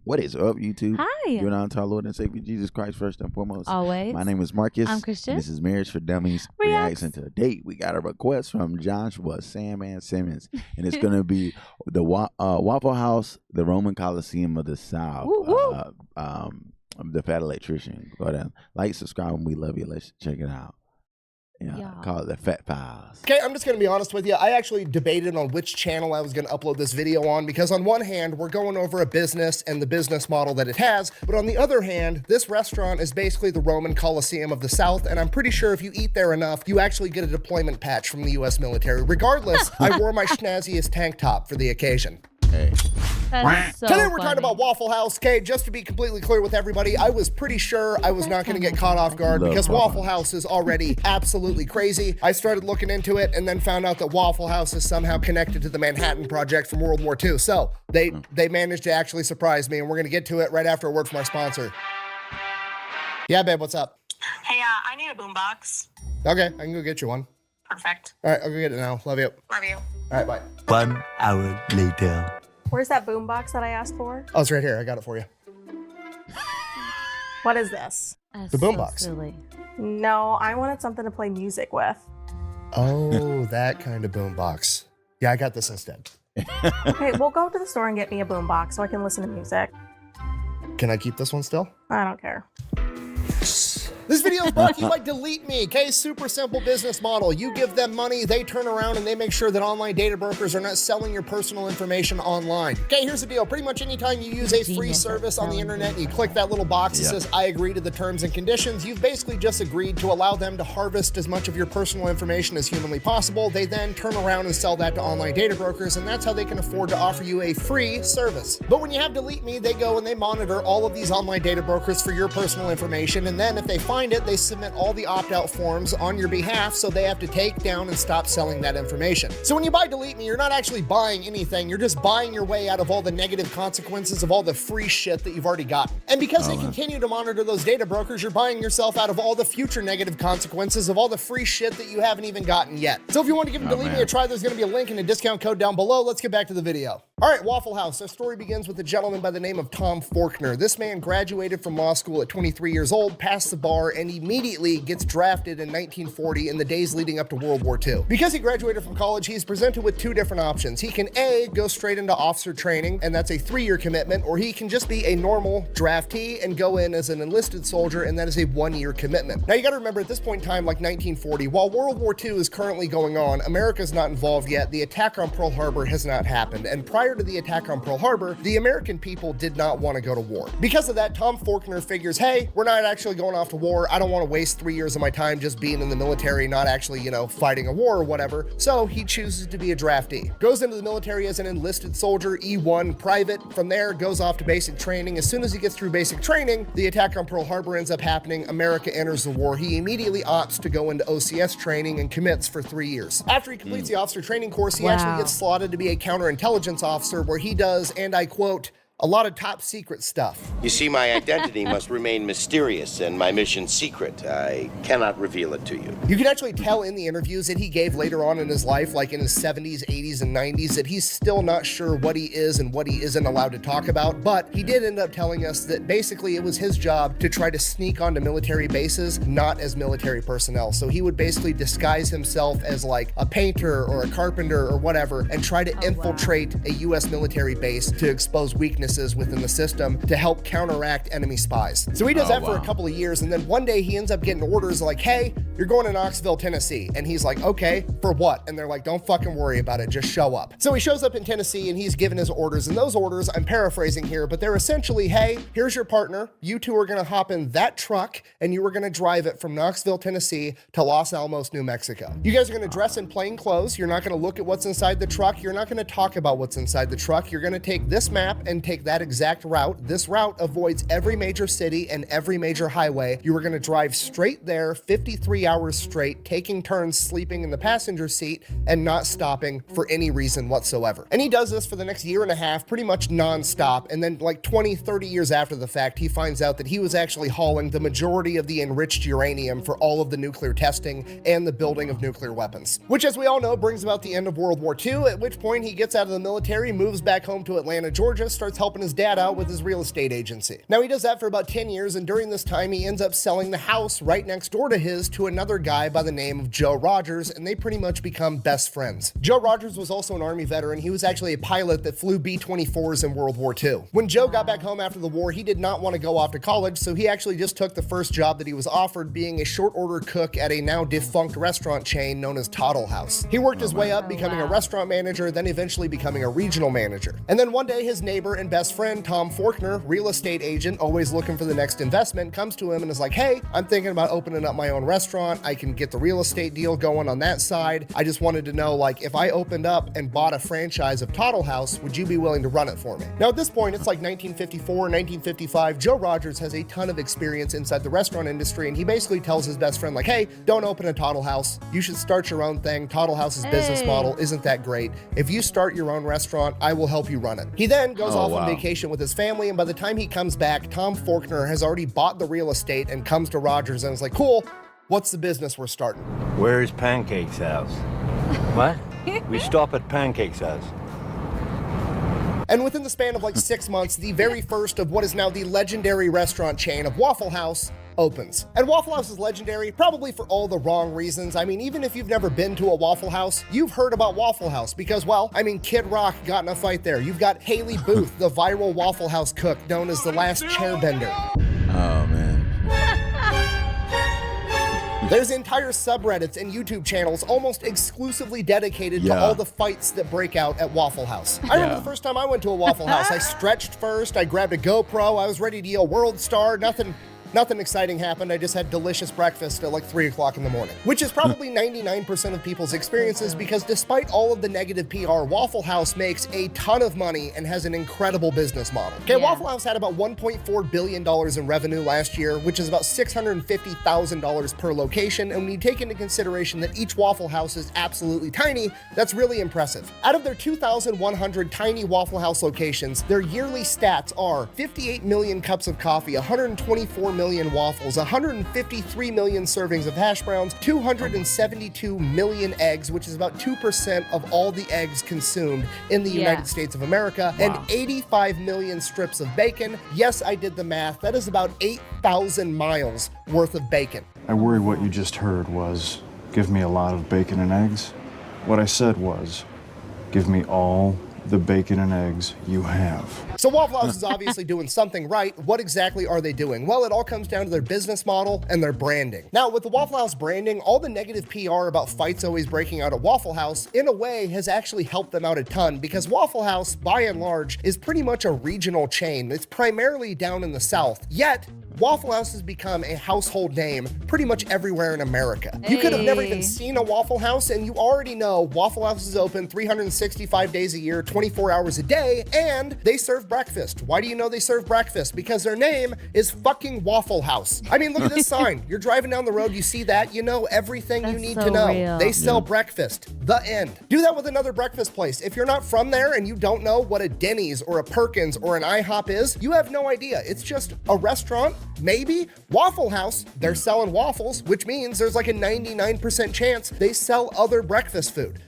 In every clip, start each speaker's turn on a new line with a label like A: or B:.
A: What is up, YouTube?
B: Hi.
A: You're on to our Lord and Savior Jesus Christ first and foremost.
B: Always.
A: My name is Marcus.
B: I'm Christian.
A: And this is Marriage for Dummies
B: Reacts.
A: Reaction to Date. We got a request from Joshua Sandman Simmons, and it's going to be the Waffle House, the Roman Colosseum of the South.
B: Woo, woo.
A: The Fat Electrician. Go ahead, like, subscribe, and we love you. Let's check it out. Yeah. Call it the Fat Files.
C: Okay, I'm just going to be honest with you. I actually debated on which channel I was going to upload this video on because on one hand, we're going over a business and the business model that it has. But on the other hand, this restaurant is basically the Roman Colosseum of the South. And I'm pretty sure if you eat there enough, you actually get a deployment patch from the U.S. military. Regardless, I wore my schnazziest tank top for the occasion.
A: Hey.
B: That's so
C: Today we're
B: funny.
C: talking about Waffle House. Okay, just to be completely clear with everybody, I was pretty sure I was not going to get caught off guard because Waffle House is already absolutely crazy. I started looking into it and then found out that Waffle House is somehow connected to the Manhattan Project from World War II. So they managed to actually surprise me, and we're going to get to it right after a word from our sponsor. Yeah, babe, what's up?
D: Hey, I need a boombox.
C: Okay, I can go get you one.
D: Perfect.
C: All right, I'll go get it now. Love you.
D: Love you.
C: All right, bye.
E: 1 hour later.
F: Where's that boombox that I asked for?
C: Oh, it's right here. I got it for you.
F: What is this?
B: That's
C: the
B: so
C: boombox.
B: silly.
F: No, I wanted something to play music with.
C: Oh, that kind of boombox. Yeah, I got this instead.
F: Okay, we'll go to the store and get me a boombox so I can listen to music.
C: Can I keep this one still?
F: I don't care.
C: This video is brought to you by Delete Me. Okay, super simple business model. You give them money, they turn around and they make sure that online data brokers are not selling your personal information online. Okay, here's the deal. Pretty much anytime you use a free
B: Genius at
C: service on the
B: selling
C: internet and
B: data.
C: you click that little box that
A: Yeah.
C: says, I agree to the terms and conditions, you've basically just agreed to allow them to harvest as much of your personal information as humanly possible. They then turn around and sell that to online data brokers, and that's how they can afford to offer you a free service. But when you have Delete Me, they go and they monitor all of these online data brokers for your personal information, and then if they find it, they submit all the opt-out forms on your behalf, so they have to take down and stop selling that information. So when you buy Delete Me, you're not actually buying anything, you're just buying your way out of all the negative consequences of all the free shit that you've already gotten. And because they continue to monitor those data brokers, you're buying yourself out of all the future negative consequences of all the free shit that you haven't even gotten yet. So if you want to give Delete Me a try, there's going to be a link and a discount code down below. Let's get back to the video. All right, Waffle House. Our story begins with a gentleman by the name of Tom Faulkner. This man graduated from law school at 23 years old, passed the bar, and immediately gets drafted in 1940 in the days leading up to World War II. Because he graduated from college, he's presented with two different options. He can A, go straight into officer training, and that's a 3-year commitment, or he can just be a normal draftee and go in as an enlisted soldier, and that is a 1-year commitment. Now you gotta remember, at this point in time, like 1940, while World War II is currently going on, America's not involved yet. The attack on Pearl Harbor has not happened, and prior to the attack on Pearl Harbor, the American people did not want to go to war. Because of that, Tom Faulkner figures, hey, we're not actually going off to war. I don't want to waste 3 years of my time just being in the military, not actually, fighting a war or whatever. So he chooses to be a draftee. Goes into the military as an enlisted soldier, E1 private. From there, goes off to basic training. As soon as he gets through basic training, the attack on Pearl Harbor ends up happening. America enters the war. He immediately opts to go into OCS training and commits for 3 years. After he completes the officer training course, he actually gets slotted to be a counterintelligence officer where he does, and I quote, a lot of top secret stuff.
G: You see, my identity must remain mysterious and my mission secret. I cannot reveal it to you.
C: You can actually tell in the interviews that he gave later on in his life, like in his 70s, 80s, and 90s, that he's still not sure what he is and what he isn't allowed to talk about. But he did end up telling us that basically it was his job to try to sneak onto military bases, not as military personnel. So he would basically disguise himself as like a painter or a carpenter or whatever and try to infiltrate a U.S. military base to expose weaknesses within the system to help counteract enemy spies. So he does that for a couple of years, and then one day he ends up getting orders like, hey, you're going to Knoxville, Tennessee. And he's like, okay, for what? And they're like, don't fucking worry about it, just show up. So he shows up in Tennessee and he's given his orders, and those orders, I'm paraphrasing here, but they're essentially, hey, here's your partner. You two are gonna hop in that truck and you are gonna drive it from Knoxville, Tennessee to Los Alamos, New Mexico. You guys are gonna dress in plain clothes. You're not gonna look at what's inside the truck. You're not gonna talk about what's inside the truck. You're gonna take this map and take that exact route. This route avoids every major city and every major highway. You are gonna drive straight there, 53 hours straight, taking turns sleeping in the passenger seat and not stopping for any reason whatsoever. And he does this for the next year and a half, pretty much non-stop. And then like 20, 30 years after the fact, he finds out that he was actually hauling the majority of the enriched uranium for all of the nuclear testing and the building of nuclear weapons. Which, as we all know, brings about the end of World War II, at which point he gets out of the military, moves back home to Atlanta, Georgia, starts helping helping his dad out with his real estate agency. Now, he does that for about 10 years, and during this time, he ends up selling the house right next door to his to another guy by the name of Joe Rogers, and they pretty much become best friends. Joe Rogers was also an Army veteran. He was actually a pilot that flew B-24s in World War II. When Joe got back home after the war, he did not want to go off to college, so he actually just took the first job that he was offered, being a short order cook at a now defunct restaurant chain known as Toddle House. He worked his way up, becoming a restaurant manager, then eventually becoming a regional manager. And then one day, his neighbor and best friend, Tom Faulkner, real estate agent, always looking for the next investment, comes to him and is like, hey, I'm thinking about opening up my own restaurant. I can get the real estate deal going on that side. I just wanted to know, like, if I opened up and bought a franchise of Toddle House, would you be willing to run it for me? Now, at this point, it's like 1954, 1955. Joe Rogers has a ton of experience inside the restaurant industry, and he basically tells his best friend, like, hey, don't open a Toddle House. You should start your own thing. Toddle House's business model isn't that great. If you start your own restaurant, I will help you run it. He then goes off on vacation with his family, and by the time he comes back, Tom Faulkner has already bought the real estate and comes to Rogers and is like, cool, what's the business we're starting?
E: Where's Pancake's house? What? We stop at Pancake's house.
C: And within the span of like 6 months, the very first of what is now the legendary restaurant chain of Waffle House opens. And Waffle House is legendary, probably for all the wrong reasons. I mean, even if you've never been to a Waffle House, you've heard about Waffle House because, well, I mean, Kid Rock got in a fight there. You've got Haley Booth, the viral Waffle House cook known as the last chairbender.
A: Oh, man.
C: There's entire subreddits and YouTube channels almost exclusively dedicated to all the fights that break out at Waffle House. I remember the first time I went to a Waffle House, I stretched first, I grabbed a GoPro, I was ready to yell World Star, Nothing exciting happened. I just had delicious breakfast at like 3 o'clock in the morning, which is probably 99% of people's experiences because despite all of the negative PR, Waffle House makes a ton of money and has an incredible business model. Okay, Waffle House had about $1.4 billion in revenue last year, which is about $650,000 per location. And when you take into consideration that each Waffle House is absolutely tiny, that's really impressive. Out of their 2,100 tiny Waffle House locations, their yearly stats are 58 million cups of coffee, 124 million waffles, 153 million servings of hash browns, 272 million eggs, which is about 2% of all the eggs consumed in the United States of America, and 85 million strips of bacon. Yes, I did the math. That is about 8,000 miles worth of bacon.
B: I worry what you just heard was, give me a lot of bacon and eggs. What I said was, give me all the bacon and eggs you have.
C: So Waffle House is obviously doing something right. What exactly are they doing? Well, it all comes down to their business model and their branding. Now, with the Waffle House branding, all the negative PR about fights always breaking out at Waffle House, in a way, has actually helped them out a ton because Waffle House, by and large, is pretty much a regional chain. It's primarily down in the South, yet Waffle House has become a household name pretty much everywhere in America. You could have never even seen a Waffle House, and you already know Waffle House is open 365 days a year, 24 hours a day, and they serve breakfast. Why do you know they serve breakfast? Because their name is fucking Waffle House. I mean, look at this sign. You're driving down the road, you see that, you know everything you need to know.
H: Real.
C: They sell breakfast. The end. Do that with another breakfast place. If you're not from there and you don't know what a Denny's or a Perkins or an IHOP is, you have no idea. It's just a restaurant. Maybe Waffle House, they're selling waffles, which means there's like a 99% chance they sell other breakfast food.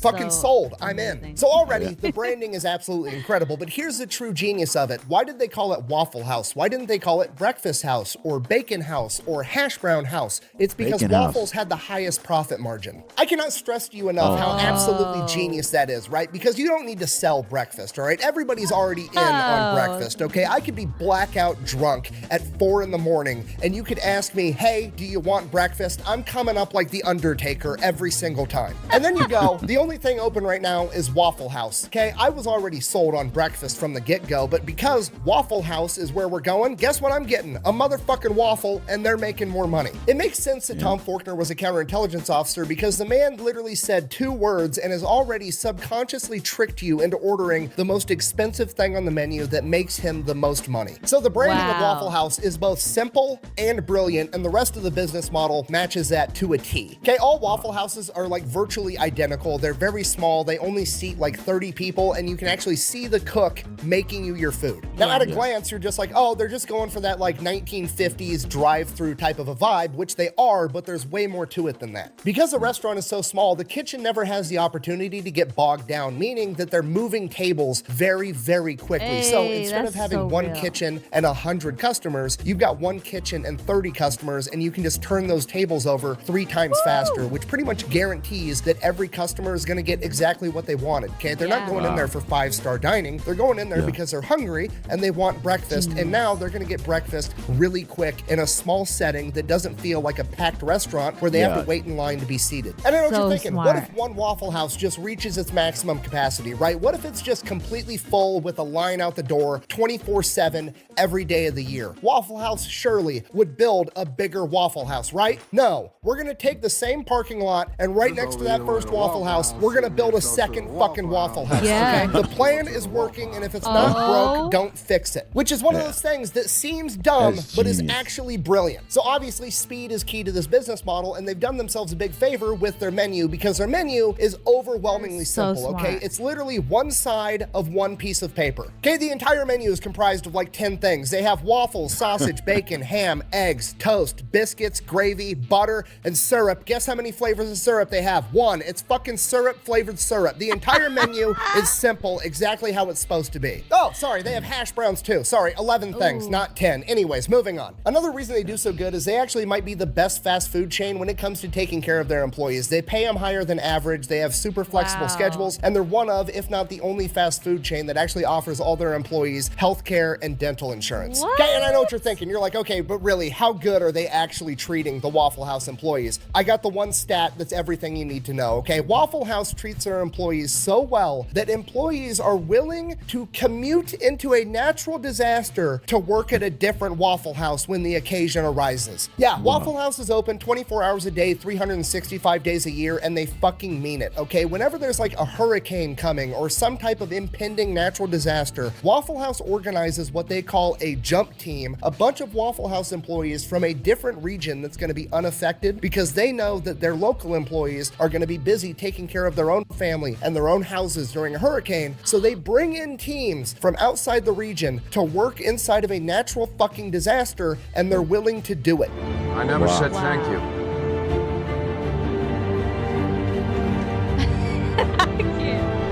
C: Fucking sold. I'm in. So already, the branding is absolutely incredible, but here's the true genius of it. Why did they call it Waffle House? Why didn't they call it Breakfast House or Bacon House or Hash Brown House? It's because waffles had the highest profit margin. I cannot stress to you enough how absolutely genius that is, right? Because you don't need to sell breakfast, all right? Everybody's already in on breakfast, okay? I could be blackout drunk at 4 in the morning, and you could ask me, hey, do you want breakfast? I'm coming up like the Undertaker every single time. And then you go, the only thing open right now is Waffle House, okay? I was already sold on breakfast from the get-go, but because Waffle House is where we're going, guess what I'm getting? A motherfucking waffle, and they're making more money. It makes sense that Tom Faulkner was a counterintelligence officer because the man literally said 2 words and has already subconsciously tricked you into ordering the most expensive thing on the menu that makes him the most money. So the branding of Waffle House is both simple and brilliant, and the rest of the business model matches that to a T. Okay, all Waffle Houses are like virtually identical. vertical. They're very small. They only seat like 30 people, and you can actually see the cook making you your food. Now, at a glance, you're just like, oh, they're just going for that like 1950s drive-through type of a vibe, which they are, but there's way more to it than that. Because the restaurant is so small, the kitchen never has the opportunity to get bogged down, meaning that they're moving tables very, very quickly.
H: Hey,
C: So instead of
H: that's
C: having
H: so
C: one
H: real.
C: kitchen and 100 customers, you've got one kitchen and 30 customers, and you can just turn those tables over 3 times faster, which pretty much guarantees that every customer is going to get exactly what they wanted. Okay, they're not going in there for 5-star dining. They're going in there because they're hungry and they want breakfast, and now they're going to get breakfast really quick in a small setting that doesn't feel like a packed restaurant where they have to wait in line to be seated. And I know what
H: So
C: you're thinking.
H: smart.
C: What if one Waffle House just reaches its maximum capacity, right? What if it's just completely full with a line out the door 24/7 every day of the year? Waffle House surely would build a bigger Waffle House, right? No, we're gonna take the same parking lot, and right next to that first Waffle House, we're gonna build a second fucking Waffle House.
H: Yeah.
C: Okay? The plan is working, and if it's not broke, don't fix it. Which is one of those things that seems dumb,
A: That's
C: but is
A: genius.
C: actually brilliant. So obviously, speed is key to this business model, and they've done themselves a big favor with their menu because their menu is overwhelmingly
H: So
C: simple. Okay,
H: smart.
C: it's literally one side of one piece of paper. Okay, the entire menu is comprised of like 10 things. They have waffles, sausage, bacon, ham, eggs, toast, biscuits, gravy, butter, and syrup. Guess how many flavors of syrup they have? 1. It's fucking syrup flavored syrup. The entire menu is simple, exactly how it's supposed to be. Oh, sorry, they have hash browns too. Sorry, 11 things, not 10. Anyways, moving on. Another reason they do so good is they actually might be the best fast food chain when it comes to taking care of their employees. They pay them higher than average. They have super flexible schedules, and they're one of, if not the only fast food chain that actually offers all their employees health care and dental insurance.
H: What?
C: Okay, and I know what you're thinking. You're like, okay, but really, how good are they actually treating the Waffle House employees? I got the one stat that's everything you need to know, okay? Waffle House treats their employees so well that employees are willing to commute into a natural disaster to work at a different Waffle House when the occasion arises. Yeah, Waffle House is open 24 hours a day, 365 days a year, and they fucking mean it, okay? Whenever there's like a hurricane coming or some type of impending natural disaster, Waffle House organizes what they call a jump team, a bunch of Waffle House employees from a different region that's going to be unaffected because they know that their local employees are going to be busy taking care of their own family and their own houses during a hurricane. So they bring in teams from outside the region to work inside of a natural fucking disaster, and they're willing to do it.
I: I never said thank you.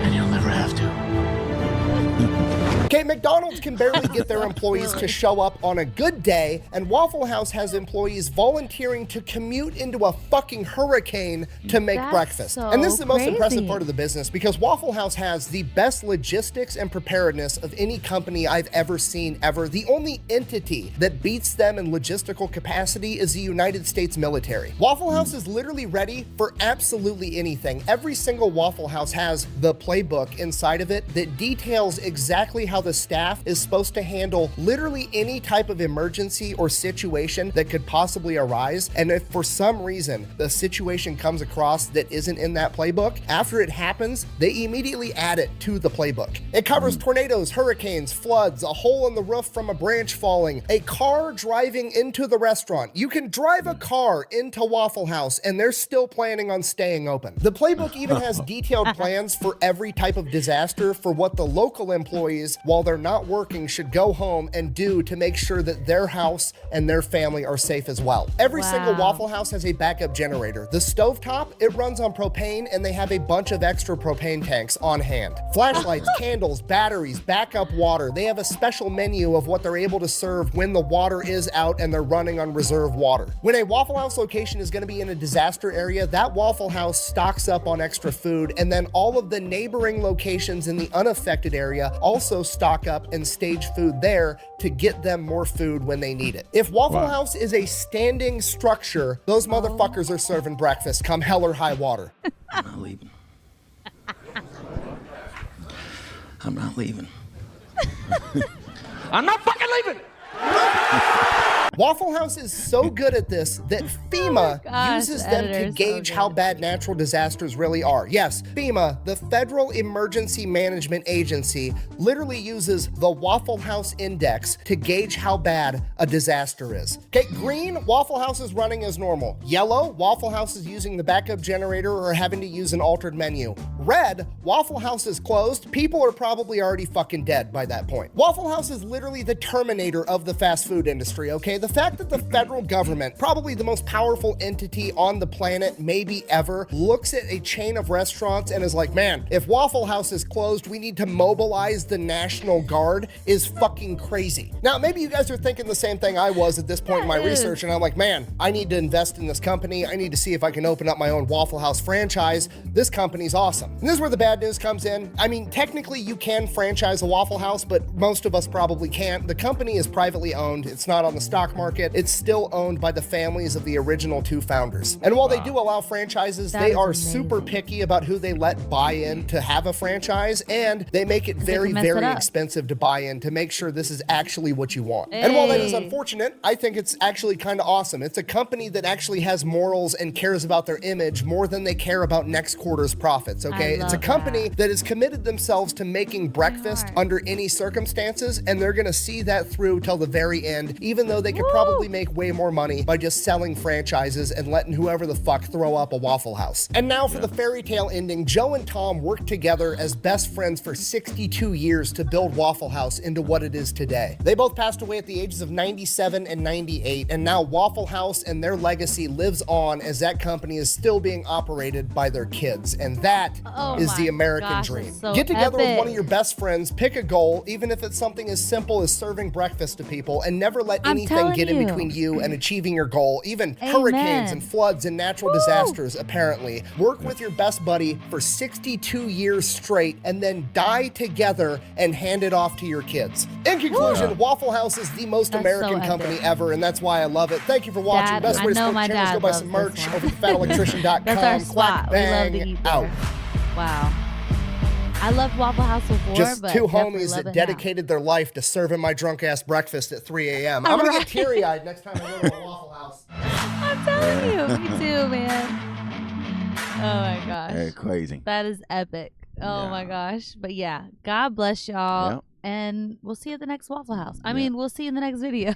E: And you'll never have to.
C: Okay, McDonald's can barely get their employees to show up on a good day, and Waffle House has employees volunteering to commute into a fucking hurricane to make
H: That's
C: breakfast.
H: so
C: And this is the most impressive
H: crazy.
C: part of the business because Waffle House has the best logistics and preparedness of any company I've ever seen ever. The only entity that beats them in logistical capacity is the United States military. Waffle House is literally ready for absolutely anything. Every single Waffle House has the playbook inside of it that details exactly how the staff is supposed to handle literally any type of emergency or situation that could possibly arise. And if for some reason the situation comes across that isn't in that playbook, after it happens, they immediately add it to the playbook. It covers tornadoes, hurricanes, floods, a hole in the roof from a branch falling, a car driving into the restaurant. You can drive a car into Waffle House and they're still planning on staying open. The playbook even has detailed plans for every type of disaster for what the local employees, while they're not working, should go home and do to make sure that their house and their family are safe as well. Every single Waffle House has a backup generator. The stovetop, it runs on propane, and they have a bunch of extra propane tanks on hand. Flashlights, candles, batteries, backup water. They have a special menu of what they're able to serve when the water is out and they're running on reserve water. When a Waffle House location is going to be in a disaster area, that Waffle House stocks up on extra food, and then all of the neighboring locations in the unaffected area also stock up and stage food there to get them more food when they need it. If Waffle House is a standing structure, those motherfuckers are serving breakfast come hell or high water.
E: I'm not leaving. I'm not leaving. I'm not fucking leaving!
C: Waffle House is so good at this that FEMA uses them to gauge how bad natural disasters really are. Yes, FEMA, the Federal Emergency Management Agency, literally uses the Waffle House Index to gauge how bad a disaster is. Okay, green, Waffle House is running as normal. Yellow, Waffle House is using the backup generator or having to use an altered menu. Red, Waffle House is closed. People are probably already fucking dead by that point. Waffle House is literally the Terminator of the fast food industry, okay? The fact that the federal government, probably the most powerful entity on the planet, maybe ever, looks at a chain of restaurants and is like, man, if Waffle House is closed, we need to mobilize the National Guard is fucking crazy. Now, maybe you guys are thinking the same thing I was at this point in my research, and I'm like, man, I need to invest in this company. I need to see if I can open up my own Waffle House franchise. This company's awesome. And this is where the bad news comes in. I mean, technically you can franchise a Waffle House, but most of us probably can't. The company is privately owned. It's not on the stock market. It's still owned by the families of the original two founders. And while they do allow franchises, they are super picky about who they let buy in to have a franchise, and they make it very, very expensive to buy in to make sure this is actually what you want. And while that is unfortunate, I think it's actually kind of awesome. It's a company that actually has morals and cares about their image more than they care about next quarter's profits, okay? It's a company that has committed themselves to making breakfast under any circumstances, and they're gonna see that through till the very end, even though they could probably make way more money by just selling franchises and letting whoever the fuck throw up a Waffle House. And now for the fairy tale ending, Joe and Tom worked together as best friends for 62 years to build Waffle House into what it is today. They both passed away at the ages of 97 and 98, and now Waffle House and their legacy lives on as that company is still being operated by their kids, and that is the American dream.
H: So
C: get together with one of your best friends, pick a goal, even if it's something as simple as serving breakfast to people, and never let anything get in between you and achieving your goal, even hurricanes and floods and natural disasters, apparently. Work with your best buddy for 62 years straight, and then die together and hand it off to your kids. In conclusion, Waffle House is the most American company ever, and that's why I love it. Thank you for watching.
H: Dad,
C: Best way to
H: I know
C: support
H: my
C: the channel is go buy
H: dad
C: some
H: loves
C: merch
H: this one.
C: over at thefatelectrician.com.
H: That's our spot. We love to eat
C: out.
H: there. Wow. I loved Waffle House before,
C: Just
H: but
C: two
H: definitely
C: homies
H: love
C: that
H: it now.
C: dedicated their life to serving my drunk ass breakfast at 3 a.m. I'm gonna get teary-eyed next time I go to a Waffle House.
H: I'm telling you, me too, man. Oh my gosh.
A: Very crazy.
H: That is epic. Oh my gosh. But yeah, God bless y'all.
A: Yep.
H: And we'll see you at the next Waffle House. I mean, we'll see you in the next video.